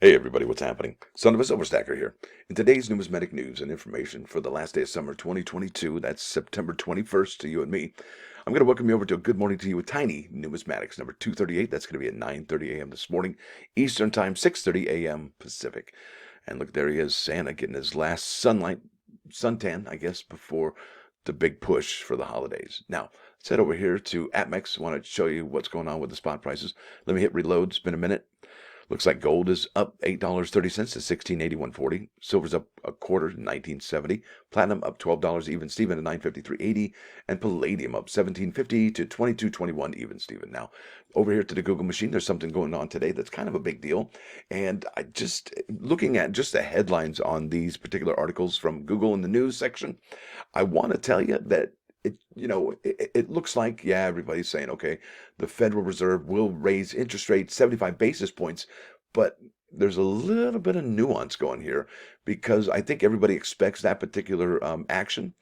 Hey everybody, what's happening? Son of a Silverstacker here. In today's numismatic news and information for the last day of summer 2022, that's September 21st to you and me, I'm going to welcome you over to a good morning to you with Tiny Numismatics, number 238. That's going to be at 9:30 a.m. this morning, Eastern Time, 6:30 a.m. Pacific. And look, there he is, Santa getting his last suntan, I guess, before the big push for the holidays. Now, let's head over here to APMEX. I want to show you what's going on with the spot prices. Let me hit reload. It's been a minute. Looks like gold is up $8.30 to $16.8140. Silver's up a quarter to $19.70. Platinum up $12 even Steven to $953.80. And palladium up $17.50 to $22.21 even Steven. Now, over here to the Google machine, there's something going on today that's kind of a big deal. And I just, looking at just the headlines on these particular articles from Google in the news section, I want to tell you that it looks like, yeah, everybody's saying, okay, the Federal Reserve will raise interest rates 75 basis points, but there's a little bit of nuance going here because I think everybody expects that particular action,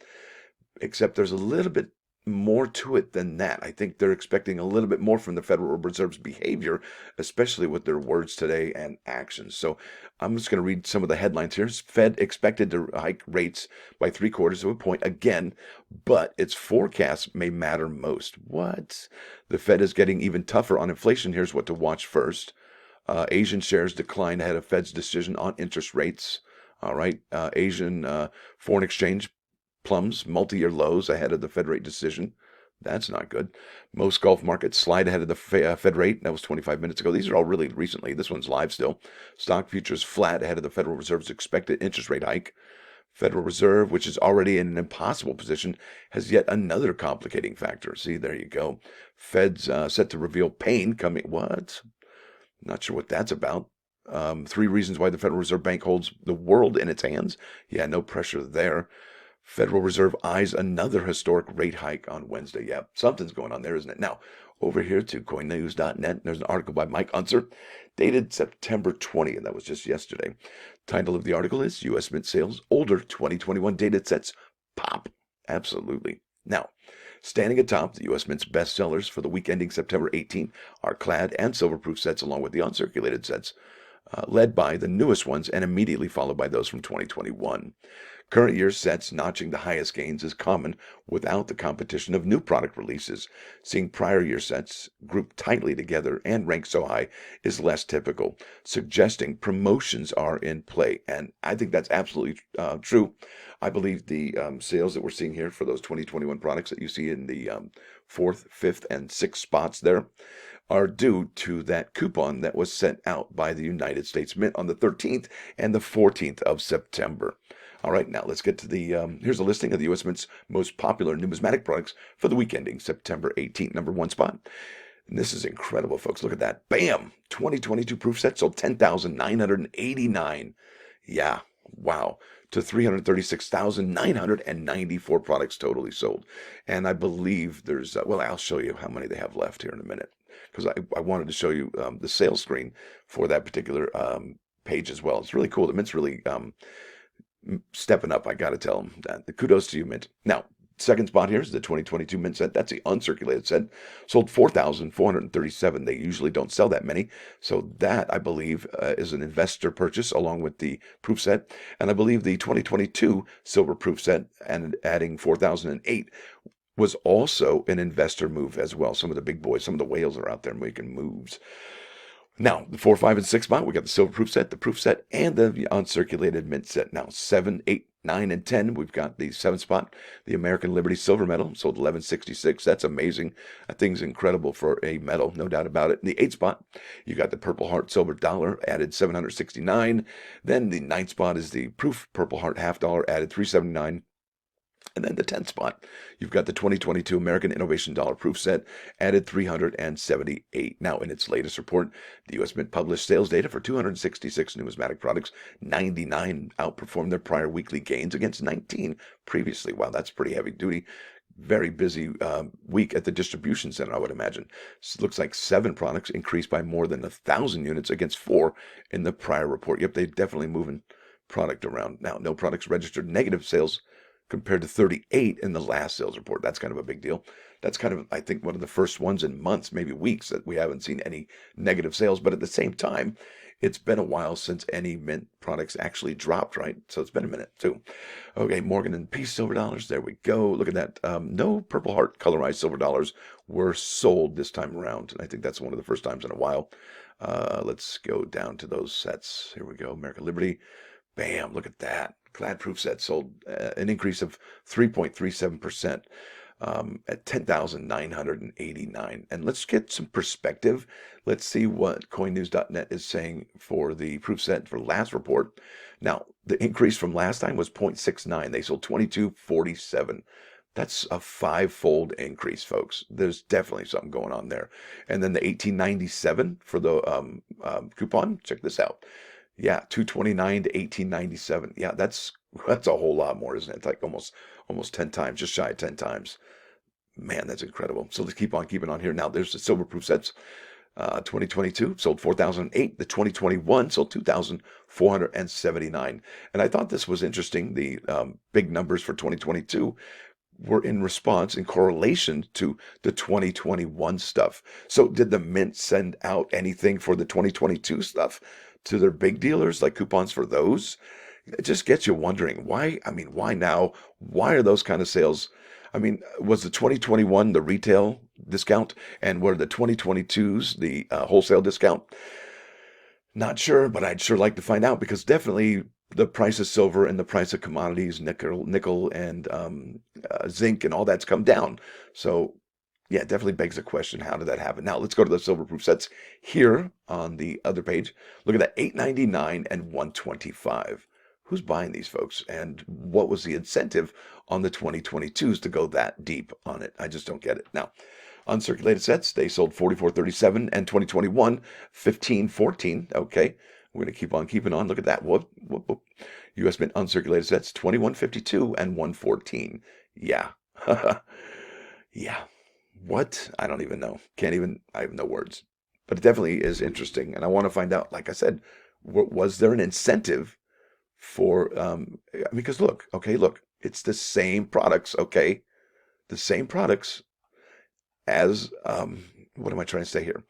except there's a little bit more to it than that. I think they're expecting a little bit more from the Federal Reserve's behavior, especially with their words today and actions. So I'm just going to read some of the headlines here. Fed expected to hike rates by 3/4 of a point again, but its forecasts may matter most. What? The Fed is getting even tougher on inflation. Here's what to watch first. Asian shares decline ahead of Fed's decision on interest rates. All right. Asian foreign exchange plumbs multi-year lows ahead of the Fed rate decision. That's not good. Most Gulf markets slide ahead of the Fed rate. That was 25 minutes ago. These are all really recently. This one's live still. Stock futures flat ahead of the Federal Reserve's expected interest rate hike. Federal Reserve, which is already in an impossible position, has yet another complicating factor. See, there you go. Fed's set to reveal pain coming. What? Not sure what that's about. 3 reasons why the Federal Reserve Bank holds the world in its hands. Yeah, no pressure there. Federal Reserve eyes another historic rate hike on Wednesday. Yeah, something's going on there, isn't it? Now, over here to coinnews.net, there's an article by Mike Unser, dated September 20th. That was just yesterday. Title of the article is U.S. Mint Sales Older 2021 Data Sets Pop. Absolutely. Now, standing atop the U.S. Mint's bestsellers for the week ending September 18 are clad and silverproof sets along with the uncirculated sets, led by the newest ones and immediately followed by those from 2021. Current year sets notching the highest gains is common without the competition of new product releases. Seeing prior year sets grouped tightly together and ranked so high is less typical, suggesting promotions are in play. And I think that's absolutely true. I believe the sales that we're seeing here for those 2021 products that you see in the 4th, 5th, and 6th spots there are due to that coupon that was sent out by the United States Mint on the 13th and the 14th of September. All right, now let's get to the, here's a listing of the U.S. Mint's most popular numismatic products for the week ending September 18th. Number 1 spot. And this is incredible, folks. Look at that. Bam! 2022 proof set sold 10,989. Yeah, wow. To 336,994 products totally sold. And I believe there's, well, I'll show you how many they have left here in a minute, because I wanted to show you the sales screen for that particular page as well. It's really cool. The Mint's really stepping up, I got to tell them that. The kudos to you, Mint. Now, second spot here is the 2022 Mint set. That's the uncirculated set. Sold 4,437. They usually don't sell that many. So that, I believe, is an investor purchase along with the proof set. And I believe the 2022 silver proof set and adding 4,008 was also an investor move as well. Some of the big boys, some of the whales are out there making moves. Now, the 4, 5, and 6 spot, we got the silver proof set, the proof set, and the uncirculated mint set. Now, 7, 8, 9, and 10, we've got the 7th spot, the American Liberty silver medal, sold 1166. That's amazing. That thing's incredible for a medal, no doubt about it. In the 8th spot, you got the Purple Heart silver dollar, added 769. Then the 9th spot is the proof Purple Heart half dollar, added 379. And then the 10th spot, you've got the 2022 American Innovation Dollar Proof Set, added 378. Now, in its latest report, the U.S. Mint published sales data for 266 numismatic products. 99 outperformed their prior weekly gains against 19 previously. Wow, that's pretty heavy duty. Very busy week at the distribution center, I would imagine. It looks like 7 products increased by more than 1,000 units against 4 in the prior report. Yep, they're definitely moving product around. Now, no products registered negative sales compared to 38 in the last sales report. That's kind of a big deal. That's kind of, I think, one of the first ones in months, maybe weeks, that we haven't seen any negative sales. But at the same time, it's been a while since any mint products actually dropped, right? So it's been a minute too. Okay, Morgan and Peace silver dollars. There we go. Look at that. No Purple Heart colorized silver dollars were sold this time around. And I think that's one of the first times in a while. Let's go down to those sets. Here we go. American Liberty. Bam, look at that. Clad proof set sold an increase of 3.37%. At 10,989. And let's get some perspective. Let's see what coinnews.net is saying for the proof set for last report. Now, the increase from last time was 0.69. They sold 2247. That's a five-fold increase, folks. There's definitely something going on there. And then the 1897 for the coupon, check this out. Yeah, 229 to 1897. Yeah, that's a whole lot more, isn't it? It's like almost 10 times, just shy of 10 times. Man, that's incredible. So let's keep on keeping on here. Now, there's the silver proof sets. 2022 sold 4,008. The 2021 sold 2,479. And I thought this was interesting. The big numbers for 2022 were in response, in correlation to the 2021 stuff. So did the mint send out anything for the 2022 stuff to their big dealers, like coupons for those? It just gets you wondering why. I mean, why now? Why are those kind of sales? I mean, was the 2021 the retail discount, and were the 2022s the wholesale discount? Not sure, but I'd sure like to find out, because definitely the price of silver and the price of commodities, nickel, and zinc and all that's come down. So yeah, it definitely begs the question, how did that happen? Now let's go to the silver proof sets here on the other page. Look at that, $8.99 and $125. Who's buying these, folks? And what was the incentive on the 2022s to go that deep on it? I just don't get it. Now, uncirculated sets, they sold 44.37, and 2021 15.14. Okay, we're going to keep on keeping on. Look at that. Whoop. US Mint uncirculated sets, 21.52 and 114. Yeah. Yeah. What? I don't even know. I have no words. But it definitely is interesting. And I want to find out, like I said, was there an incentive for, because look, it's the same products, okay? The same products as, what am I trying to say here?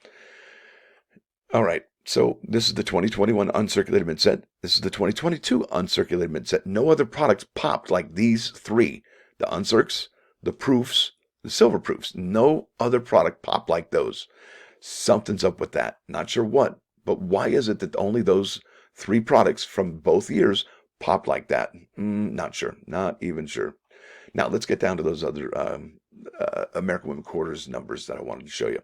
All right. So this is the 2021 uncirculated mint set. This is the 2022 uncirculated mint set. No other products popped like these three: the uncircs, the proofs, the silver proofs. No other product popped like those. Something's up with that. Not sure what, but why is it that only those three products from both years pop like that? Not sure. Not even sure. Now let's get down to those other American Women Quarters numbers that I wanted to show you,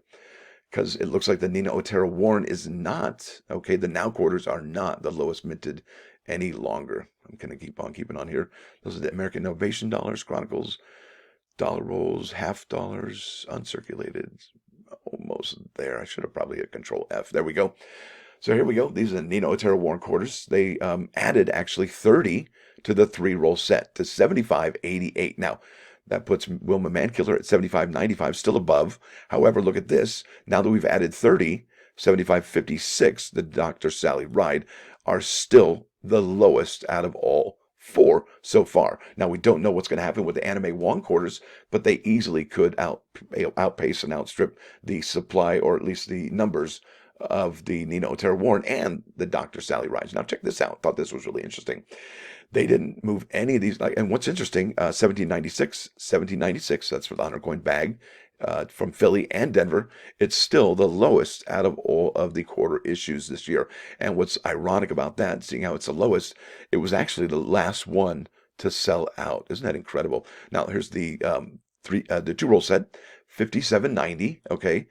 because it looks like the Nina Otero Warren is not, okay, the now quarters are not the lowest minted any longer. I'm going to keep on keeping on here. Those are the American Innovation Dollars, Chronicles, Dollar Rolls, half dollars, uncirculated, almost there. I should have probably hit Control F. There we go. So here we go. These are the Nina Otero Warren quarters. They added actually 30 to the 3-roll set to 75.88. Now, that puts Wilma Mankiller at 75.95, still above. However, look at this. Now that we've added 30, 75.56, the Dr. Sally Ride, are still the lowest out of all 4 so far. Now, we don't know what's going to happen with the Anime Wong quarters, but they easily could outpace and outstrip the supply, or at least the numbers, of the Nina Otero Warren and the Dr. Sally Rides. Now, check this out. Thought this was really interesting. They didn't move any of these. And what's interesting, 1796, that's for the 100 coin bag from Philly and Denver. It's still the lowest out of all of the quarter issues this year. And what's ironic about that, seeing how it's the lowest, it was actually the last one to sell out. Isn't that incredible? Now, here's the 2-roll set, 57.90. Okay,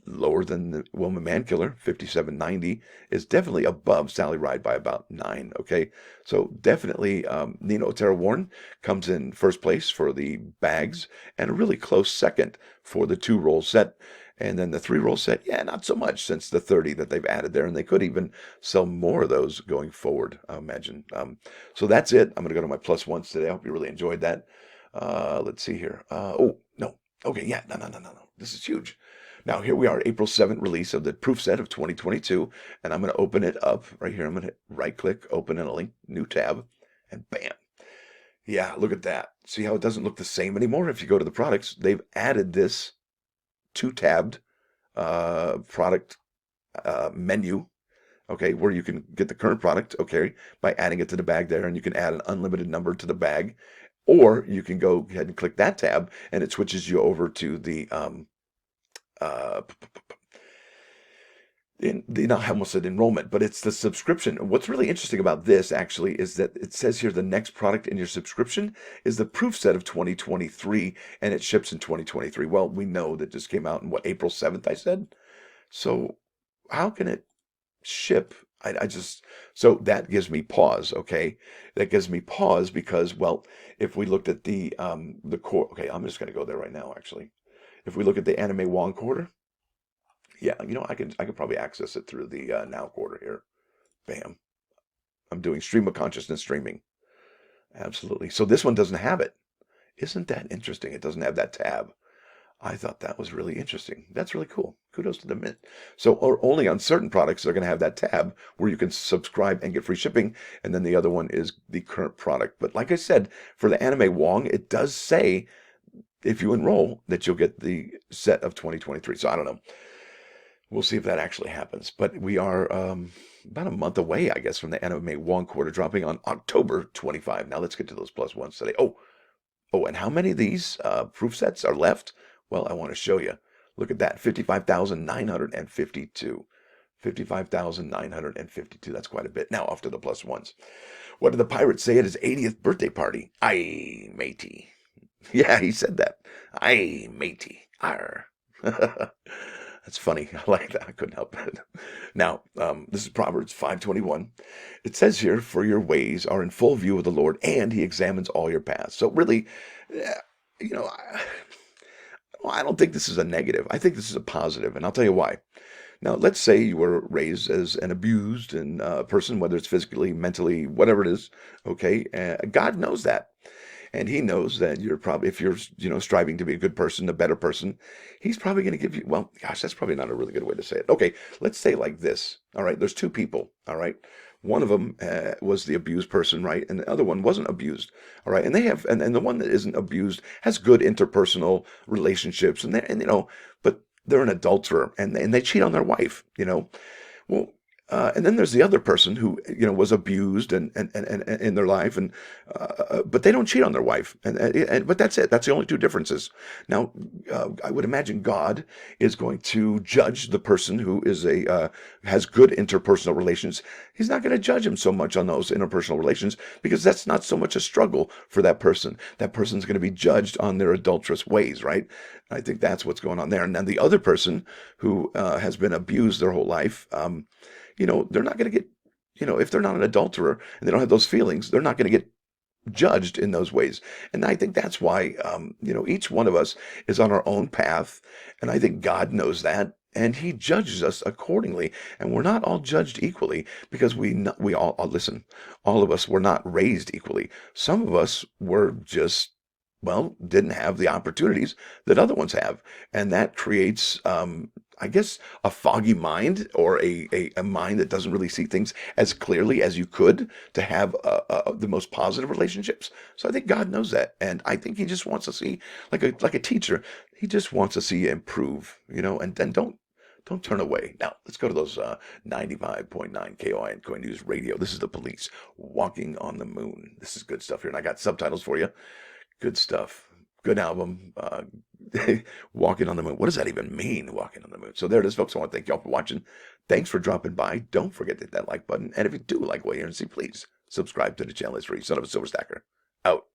lower than the Wilma Mankiller, 57.90, is definitely above Sally Ride by about 9. Okay, so definitely Nina Otero Warren comes in first place for the bags, and a really close second for the 2-roll set. And then the 3-roll set, yeah, not so much, since the 30 that they've added there, and they could even sell more of those going forward, I imagine. So that's it. I'm going to go to my plus ones today. I hope you really enjoyed that. Let's see here. Oh, no. Okay, yeah, no. This is huge. Now, here we are, April 7th release of the proof set of 2022, and I'm going to open it up right here. I'm going to hit right-click, open in a link, new tab, and bam. Yeah, look at that. See how it doesn't look the same anymore? If you go to the products, they've added this two-tabbed product menu, okay, where you can get the current product, okay, by adding it to the bag there, and you can add an unlimited number to the bag, or you can go ahead and click that tab, and it switches you over to the uh, I almost said enrollment, but it's the subscription. What's really interesting about this actually is that it says here the next product in your subscription is the proof set of 2023, and it ships in 2023. Well, we know that this came out in what, April 7th, I said. So how can it ship? I just, so that gives me pause, okay? That gives me pause because, well, if we looked at the core, okay, I'm just going to go there right now, actually. If we look at the anime Wong quarter, yeah, I could probably access it through the now quarter here. Bam. I'm doing stream of consciousness streaming. Absolutely. So this one doesn't have it. Isn't that interesting? It doesn't have that tab. I thought that was really interesting. That's really cool. Kudos to the Mint. So, or only on certain products they're going to have that tab where you can subscribe and get free shipping, and then the other one is the current product. But like I said, for the anime Wong, it does say if you enroll that you'll get the set of 2023. So I don't know. We'll see if that actually happens. But we are about a month away, I guess, from the anime Wong quarter dropping on October 25. Now let's get to those plus ones today. Oh, and how many of these proof sets are left? Well, I want to show you. Look at that, 55,952. 55,952. That's quite a bit. Now off to the plus ones. What did the pirate say at his 80th birthday party? Aye, matey. Yeah, he said that. Aye, matey. Arr. That's funny. I like that. I couldn't help it. Now, this is Proverbs 5:21. It says here, "For your ways are in full view of the Lord, and He examines all your paths." So really, eh, you know, I don't think this is a negative. I think this is a positive, and I'll tell you why. Now, let's say you were raised as an abused person, whether it's physically, mentally, whatever it is. Okay, God knows that. And he knows that you're probably, if you're, striving to be a good person, a better person, he's probably going to give you, well, gosh, that's probably not a really good way to say it. Okay, let's say like this. All right, there's two people. All right. One of them was the abused person, right? And the other one wasn't abused. All right. And they have, and the one that isn't abused has good interpersonal relationships. But they're an adulterer and they cheat on their wife. Well, and then there's the other person who was abused and in their life, but they don't cheat on their wife, but that's it. That's the only two differences. Now, I would imagine God is going to judge the person who has good interpersonal relations. He's not going to judge him so much on those interpersonal relations because that's not so much a struggle for that person. That person's going to be judged on their adulterous ways, right? I think that's what's going on there. And then the other person who has been abused their whole life. They're not going to get, if they're not an adulterer and they don't have those feelings, they're not going to get judged in those ways. And I think that's why, each one of us is on our own path. And I think God knows that. And he judges us accordingly. And we're not all judged equally because we all, listen, all of us were not raised equally. Some of us were just, well, didn't have the opportunities that other ones have. And that creates, I guess, a foggy mind or a mind that doesn't really see things as clearly as you could to have the most positive relationships. So I think God knows that. And I think he just wants to see, like a teacher, he just wants to see you improve, and then don't turn away. Now, let's go to those 95.9 KOI Coin News Radio. This is the Police, Walking on the Moon. This is good stuff here. And I got subtitles for you. Good stuff. Good album. Walking on the Moon. What does that even mean, walking on the moon? So there it is, folks. I want to thank y'all for watching. Thanks for dropping by. Don't forget to hit that like button. And if you do like what you hear and see, please subscribe to the channel. It's free. Son of a Silver Stacker. Out.